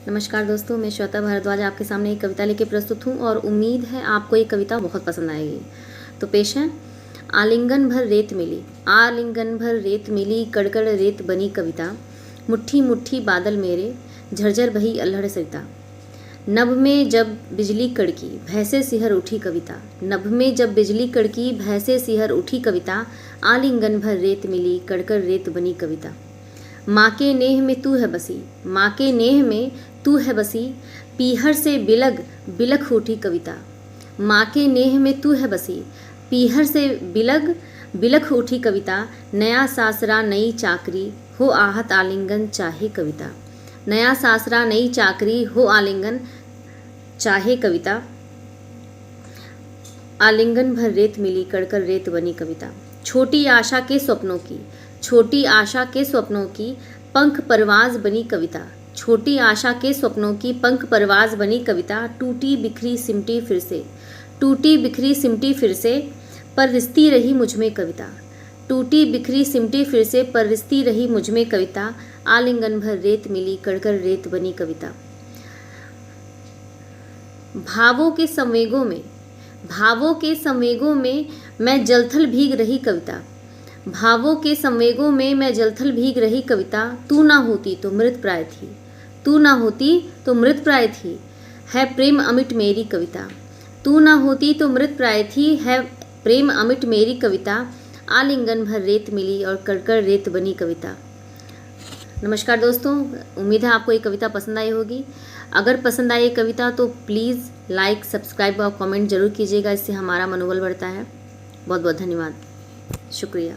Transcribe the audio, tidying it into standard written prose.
नमस्कार दोस्तों, मैं श्वेता भारद्वाज आपके सामने एक कविता लेके प्रस्तुत हूँ और उम्मीद है आपको ये कविता बहुत पसंद आएगी। तो पेश है। आलिंगन भर रेत मिली, आलिंगन भर रेत मिली, कड़कड़ रेत बनी कविता। मुट्ठी मुट्ठी बादल मेरे, झरझर बही अल्हड़ सरिता। नभ में जब बिजली कड़की, भैंसे सिहर उठी कविता। नभ में जब बिजली कड़की, भैंसे सिहर उठी कविता। आलिंगन भर रेत मिली, कड़कड़ रेत बनी कविता। माँ के नेह में तू है बसी, माँ के नेह में तू है बसी, पीहर से बिलग बिलख उठी कविता। माँ के नेह में तू है बसी, पीहर से बिलग बिलख उठी कविता। नया सासरा नई चाकरी, हो आहत आलिंगन चाहे कविता। नया सासरा नई चाकरी, हो आलिंगन चाहे कविता। आलिंगन भर रेत मिली, कड़कड़ रेत बनी कविता। छोटी आशा के स्वप्नों की, छोटी आशा के स्वप्नों की पंख परवाज बनी कविता। छोटी आशा के स्वप्नों की पंख परवाज बनी कविता। टूटी बिखरी सिमटी फिर से, टूटी बिखरी सिमटी फिर से, पर रिश्ती रही मुझमें कविता। टूटी बिखरी सिमटी फिर से, पर रिश्ती रही मुझमें कविता। आलिंगन भर रेत मिली, कड़कड़ रेत बनी कविता। भावों के संवेगों में, भावों के संवेगों में मैं जलथल भीग रही कविता। भावों के संवेगों में मैं जलथल भीग रही कविता। तू ना होती तो मृत प्राय थी, तू ना होती तो मृत प्राय थी, है प्रेम अमिट मेरी कविता। तू ना होती तो मृत प्राय थी, है प्रेम अमिट मेरी कविता। आलिंगन भर रेत मिली और कड़कड़ रेत बनी कविता। नमस्कार दोस्तों, उम्मीद है आपको ये कविता पसंद आई होगी। अगर पसंद आई ये कविता तो प्लीज़ लाइक, सब्सक्राइब और कमेंट जरूर कीजिएगा, इससे हमारा मनोबल बढ़ता है। बहुत बहुत धन्यवाद, शुक्रिया।